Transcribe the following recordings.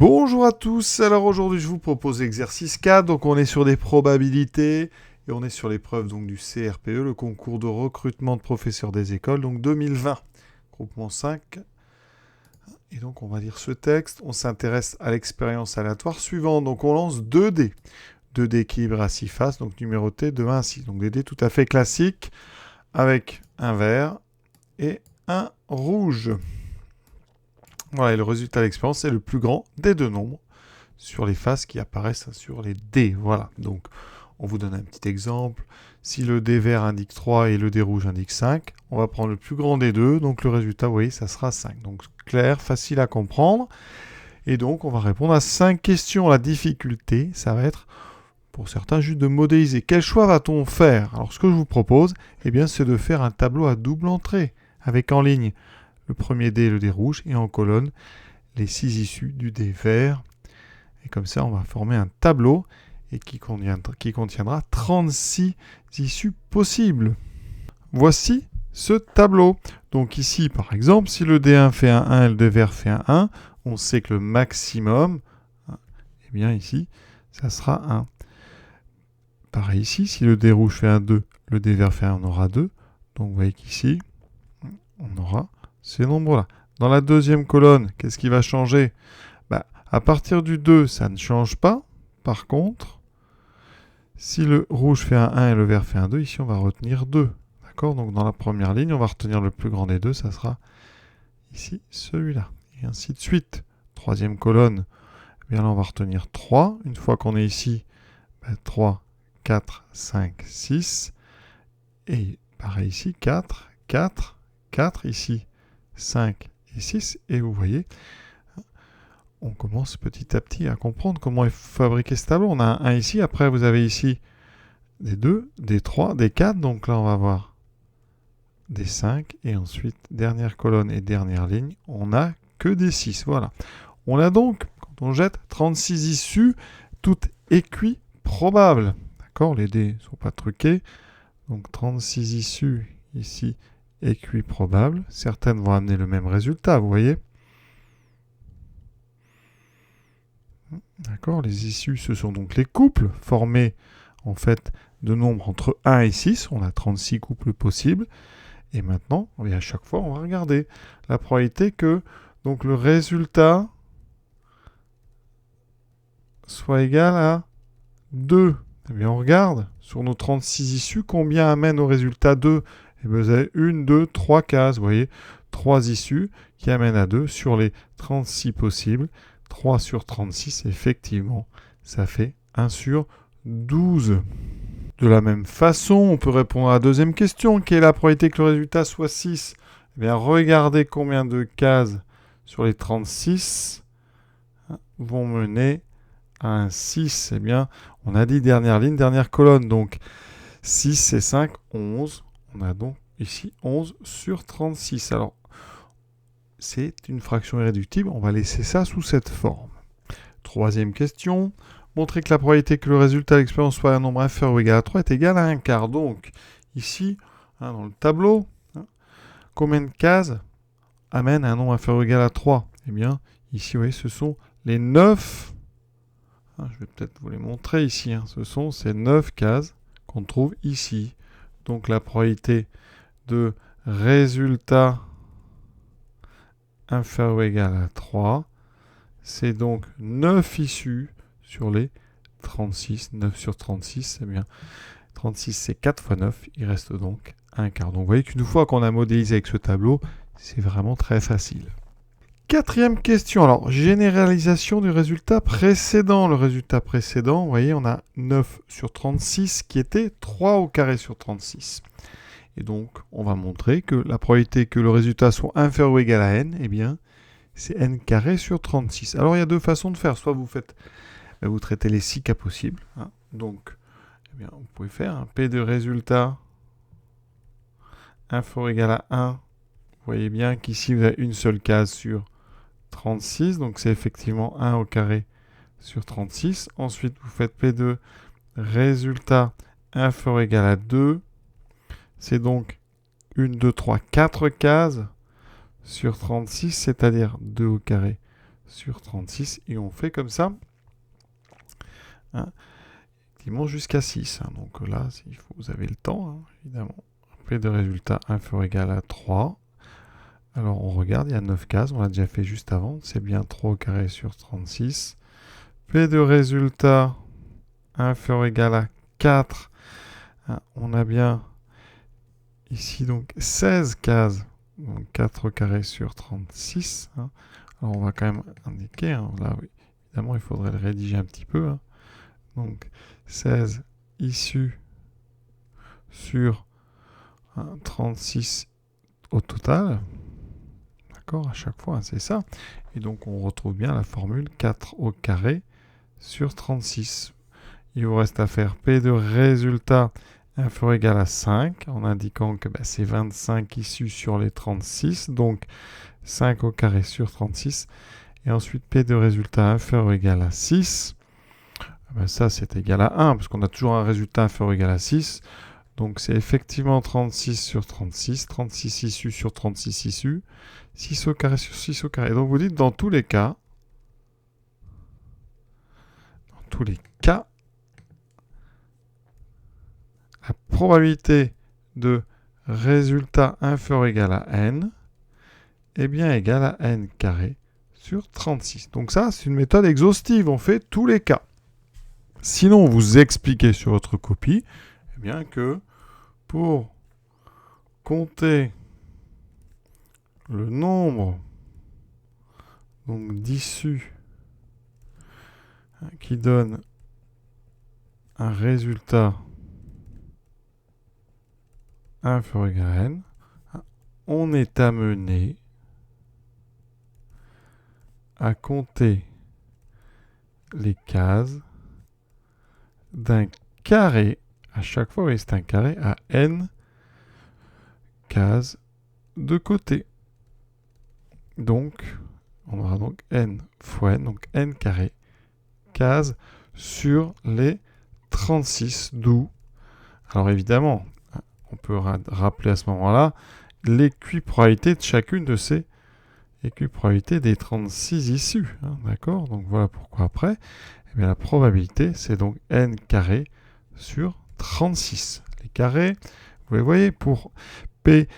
Bonjour à tous, alors aujourd'hui je vous propose l'exercice 4, donc on est sur des probabilités et on est sur l'épreuve donc du CRPE, le concours de recrutement de professeurs des écoles, donc 2020, groupement 5. Et donc on va lire ce texte, on s'intéresse à l'expérience aléatoire suivante, donc on lance 2 dés. 2 dés équilibrés à 6 faces, donc numérotés de 1 à 6, donc des dés tout à fait classiques avec un vert et un rouge. Voilà, et le résultat de l'expérience, c'est le plus grand des deux nombres sur les faces qui apparaissent sur les dés. Voilà, donc on vous donne un petit exemple. Si le dé vert indique 3 et le dé rouge indique 5, on va prendre le plus grand des deux, donc le résultat, vous voyez, ça sera 5. Donc clair, facile à comprendre. Et donc on va répondre à 5 questions. La difficulté, ça va être, pour certains, juste de modéliser. Quel choix va-t-on faire? Alors ce que je vous propose, eh bien, c'est de faire un tableau à double entrée, avec en ligne le premier dé, le dé rouge, et en colonne, les 6 issues du dé vert. Et comme ça, on va former un tableau et qui contiendra 36 issues possibles. Voici ce tableau. Donc ici, par exemple, si le D1 fait un 1 et le D vert fait un 1, on sait que le maximum, eh bien ici, ça sera 1. Pareil ici, si le D rouge fait un 2, le D vert fait un, on aura 2. Donc vous voyez qu'ici, on aura ces nombres-là. Dans la deuxième colonne, qu'est-ce qui va changer? À partir du 2, ça ne change pas. Par contre, si le rouge fait un 1 et le vert fait un 2, ici on va retenir 2. D'accord? Donc dans la première ligne, on va retenir le plus grand des deux, ça sera ici celui-là. Et ainsi de suite. Troisième colonne, eh bien là on va retenir 3. Une fois qu'on est ici, 3, 4, 5, 6. Et pareil ici, 4, 4, 4, ici 5 et 6. Et vous voyez, on commence petit à petit à comprendre comment est fabriqué ce tableau. On a un 1 ici, après vous avez ici des 2, des 3, des 4, donc là on va avoir des 5, et ensuite, dernière colonne et dernière ligne, on n'a que des 6, voilà. On a donc, quand on jette, 36 issues, toutes équiprobables. D'accord? Les dés ne sont pas truqués, donc 36 issues ici, équiprobables. Certaines vont amener le même résultat, vous voyez? D'accord, les issues, ce sont donc les couples formés en fait de nombres entre 1 et 6. On a 36 couples possibles. Et maintenant, à chaque fois, on va regarder la probabilité que donc, le résultat soit égal à 2. Eh bien, on regarde sur nos 36 issues combien amène au résultat 2. Et bien, vous avez 1, 2, 3 cases. Vous voyez, 3 issues qui amènent à 2 sur les 36 possibles. 3 sur 36, effectivement, ça fait 1 sur 12. De la même façon, on peut répondre à la deuxième question, qui est la probabilité que le résultat soit 6. Eh bien, regardez combien de cases sur les 36 vont mener à un 6. Eh bien, on a dit dernière ligne, dernière colonne. Donc, 6 et 5, 11. On a donc ici 11 sur 36. Alors, c'est une fraction irréductible. On va laisser ça sous cette forme. Troisième question. Montrer que la probabilité que le résultat de l'expérience soit un nombre inférieur ou égal à 3 est égal à 1 quart. Donc, ici, dans le tableau, combien de cases amènent un nombre inférieur ou égal à 3? Eh bien, ici, vous voyez, ce sont les 9. Je vais peut-être vous les montrer ici. Ce sont ces 9 cases qu'on trouve ici. Donc, la probabilité de résultat inférieur ou égal à 3, c'est donc 9 issues sur les 36. 9 sur 36, c'est bien. 36, c'est 4 fois 9. Il reste donc 1 quart. Donc vous voyez qu'une fois qu'on a modélisé avec ce tableau, c'est vraiment très facile. Quatrième question. Alors, généralisation du résultat précédent. Le résultat précédent, vous voyez, on a 9 sur 36 qui était 3 au carré sur 36. Et donc, on va montrer que la probabilité que le résultat soit inférieur ou égal à n, eh bien, c'est n carré sur 36. Alors, il y a deux façons de faire. Soit vous traitez les 6 cas possibles. Donc, eh bien, vous pouvez faire un P de résultat inférieur ou égal à 1. Vous voyez bien qu'ici, vous avez une seule case sur 36. Donc, c'est effectivement 1 au carré sur 36. Ensuite, vous faites P de résultat inférieur ou égal à 2. C'est donc 1, 2, 3, 4 cases sur 36, c'est-à-dire 2 au carré sur 36. Et on fait comme ça. Hein, effectivement, jusqu'à 6. Hein. Donc là, vous avez le temps, hein, évidemment. P de résultat inférieur ou égal à 3. Alors on regarde, il y a 9 cases. On l'a déjà fait juste avant. C'est bien 3 au carré sur 36. P de résultat inférieur ou égal à 4. Hein, on a bien ici donc 16 cases. Donc 4 au carré sur 36. Hein. Alors on va quand même indiquer. Hein, là, oui, évidemment, il faudrait le rédiger un petit peu. Hein. Donc 16 issus sur 36 au total. D'accord, à chaque fois, hein, c'est ça. Et donc on retrouve bien la formule 4 au carré sur 36. Il vous reste à faire P de résultat inférieur ou égal à 5, en indiquant que c'est 25 issus sur les 36, donc 5 au carré sur 36. Et ensuite P de résultat inférieur ou égal à 6. Ça, c'est égal à 1, parce qu'on a toujours un résultat inférieur ou égal à 6. Donc c'est effectivement 36 sur 36, 36 issus sur 36 issus, 6 au carré sur 6 au carré. Donc vous dites dans tous les cas, la probabilité de résultat inférieur ou égal à n est bien égale à n carré sur 36. Donc ça, c'est une méthode exhaustive, on fait tous les cas. Sinon, vous expliquez sur votre copie bien que pour compter le nombre d'issus qui donne un résultat inférieur ou égal à n, on est amené à compter les cases d'un carré, à chaque fois, oui, c'est un carré, à n cases de côté. Donc, on aura donc n fois n, donc n carré, cases sur les 36, d'où, alors évidemment, on peut rappeler à ce moment-là l'équiprobabilité de chacune de ces équiprobabilités des 36 issus. Hein, d'accord? Donc voilà pourquoi après, eh bien, la probabilité, c'est donc n carré sur 36. Les carrés, vous les voyez, pour P,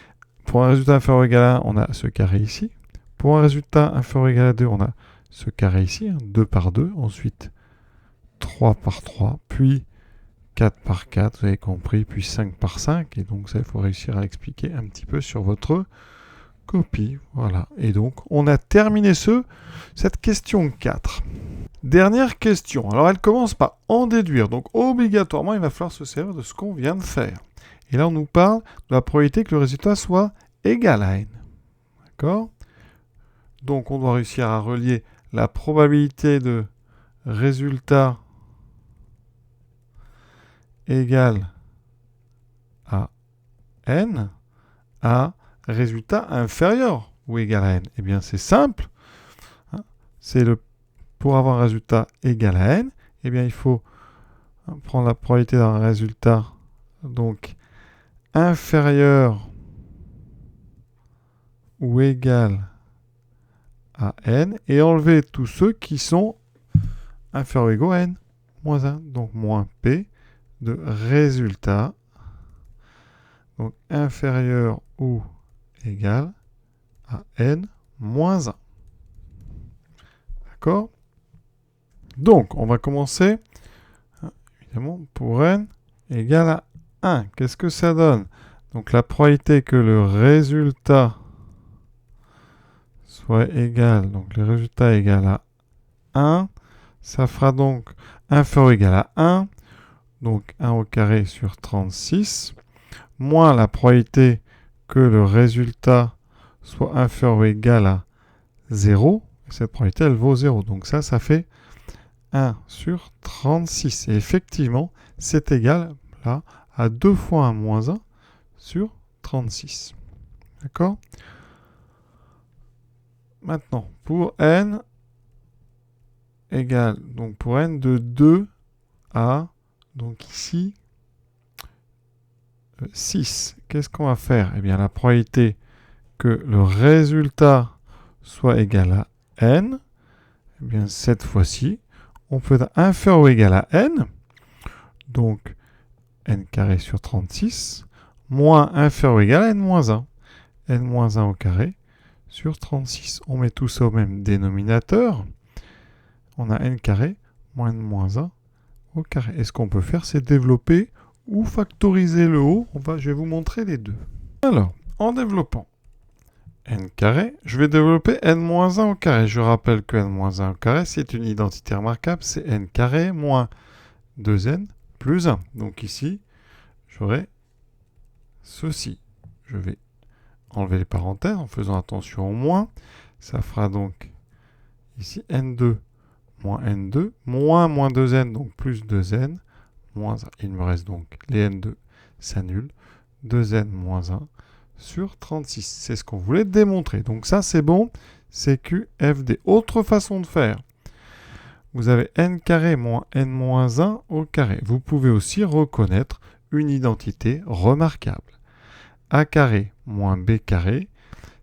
pour un résultat inférieur ou égal à 1, on a ce carré ici. Pour un résultat inférieur ou égal à 2, on a ce carré ici, hein, 2 par 2, ensuite 3 par 3, puis 4 par 4, vous avez compris, puis 5 par 5, et donc ça, il faut réussir à l'expliquer un petit peu sur votre copie. Voilà, et donc on a terminé cette question 4. Dernière question, alors elle commence par en déduire, donc obligatoirement il va falloir se servir de ce qu'on vient de faire. Et là on nous parle de la probabilité que le résultat soit égal à n. D'accord? Donc on doit réussir à relier la probabilité de résultat égal à n à résultat inférieur ou égal à n. Eh bien c'est simple. Hein, pour avoir un résultat égal à n, eh bien il faut prendre la probabilité d'un résultat donc inférieur ou égal à n et enlever tous ceux qui sont inférieurs ou égaux à n moins 1. Donc moins p de résultat donc inférieur ou égal à n moins 1. D'accord? Donc, on va commencer, évidemment, pour n égale à 1. Qu'est-ce que ça donne? Donc, la probabilité que le résultat soit égal, donc le résultat égal à 1, ça fera donc inférieur ou égal à 1, donc 1 au carré sur 36, moins la probabilité que le résultat soit inférieur ou égal à 0. Cette probabilité, elle vaut 0. Donc ça fait 1 sur 36. Et effectivement, c'est égal là à 2 fois 1 moins 1 sur 36. D'accord? Maintenant, pour n égale, donc pour n de 2 à, donc ici, 6. Qu'est-ce qu'on va faire? Eh bien, la probabilité que le résultat soit égal à n, eh bien, cette fois-ci, on peut être inférieur ou égal à n, donc n carré sur 36, moins inférieur ou égal à n moins 1. n moins 1 au carré sur 36. On met tout ça au même dénominateur. On a n carré moins n moins 1 au carré. Et ce qu'on peut faire, c'est développer ou factoriser le haut. Je vais vous montrer les deux. Alors, en développant n carré, je vais développer n moins 1 au carré. Je rappelle que n moins 1 au carré, c'est une identité remarquable. C'est n carré moins 2n plus 1. Donc ici, j'aurai ceci. Je vais enlever les parenthèses en faisant attention au moins. Ça fera donc ici n2 moins n2 moins 2n, donc plus 2n moins 1. Il me reste donc les n2 s'annulent. 2n moins 1 sur 36. C'est ce qu'on voulait démontrer. Donc ça, c'est bon. C'est QFD. Autre façon de faire. Vous avez n carré moins n moins 1 au carré. Vous pouvez aussi reconnaître une identité remarquable. A carré moins B carré,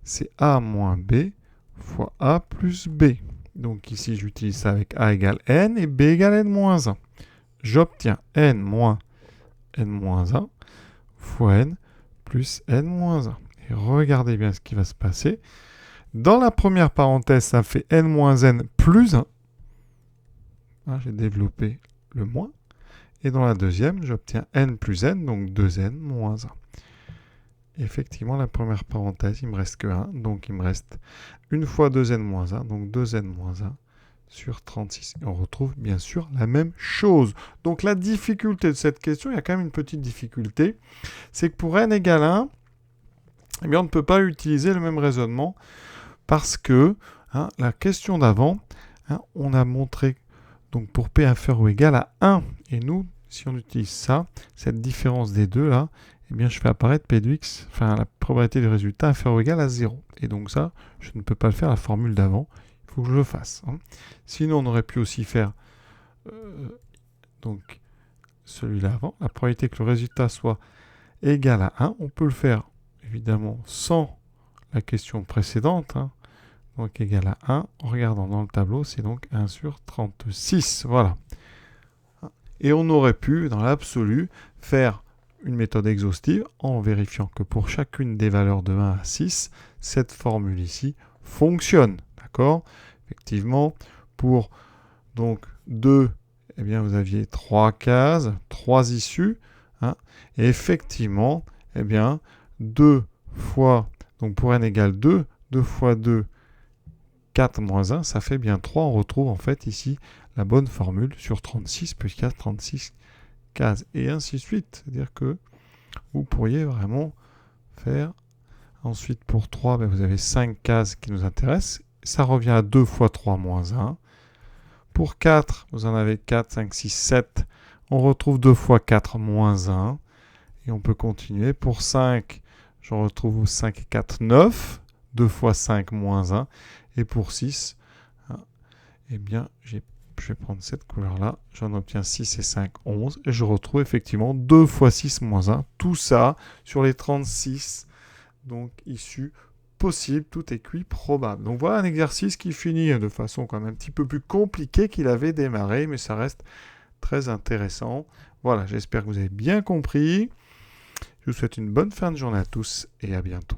c'est A moins B fois A plus B. Donc ici, j'utilise ça avec A égale N et B égale N moins 1. J'obtiens N moins N moins 1 fois N plus N moins 1. Et regardez bien ce qui va se passer. Dans la première parenthèse, ça fait N moins N plus 1. J'ai développé le moins. Et dans la deuxième, j'obtiens N plus N, donc 2N moins 1. Effectivement, la première parenthèse, il me reste que 1. Donc, il me reste une fois 2n moins 1. Donc, 2n moins 1 sur 36. Et on retrouve bien sûr la même chose. Donc, la difficulté de cette question, il y a quand même une petite difficulté. C'est que pour n égale 1, eh bien, on ne peut pas utiliser le même raisonnement parce que la question d'avant, on a montré donc pour p inférieur ou égal à 1. Et nous, si on utilise ça, cette différence des deux là, eh bien, je fais apparaître P de x, enfin la probabilité du résultat inférieur ou égal à 0. Et donc ça, je ne peux pas le faire à la formule d'avant. Il faut que je le fasse. Sinon, on aurait pu aussi faire donc celui-là avant. La probabilité que le résultat soit égal à 1, on peut le faire évidemment sans la question précédente. Donc égal à 1. En regardant dans le tableau, c'est donc 1 sur 36. Voilà. Et on aurait pu, dans l'absolu, faire une méthode exhaustive en vérifiant que pour chacune des valeurs de 1 à 6, cette formule ici fonctionne. D'accord? Effectivement, pour donc 2, eh bien, vous aviez 3 cases, 3 issues. Et effectivement, eh bien, 2 fois, donc pour n égale 2, 2 fois 2, 4 moins 1, ça fait bien 3. On retrouve en fait ici la bonne formule sur 36 plus 4, 36 cases, et ainsi de suite. C'est-à-dire que vous pourriez vraiment faire. Ensuite, pour 3, vous avez 5 cases qui nous intéressent. Ça revient à 2 fois 3 moins 1. Pour 4, vous en avez 4, 5, 6, 7. On retrouve 2 fois 4 moins 1. Et on peut continuer. Pour 5, je retrouve 5 et 4, 9. 2 fois 5 moins 1. Et pour 6, eh bien, je vais prendre cette couleur-là. J'en obtiens 6 et 5, 11. Et je retrouve effectivement 2 fois 6 moins 1. Tout ça sur les 36 donc issues possibles. Tout est cuit probable. Donc voilà un exercice qui finit de façon quand même un petit peu plus compliquée qu'il avait démarré. Mais ça reste très intéressant. Voilà, j'espère que vous avez bien compris. Je vous souhaite une bonne fin de journée à tous et à bientôt.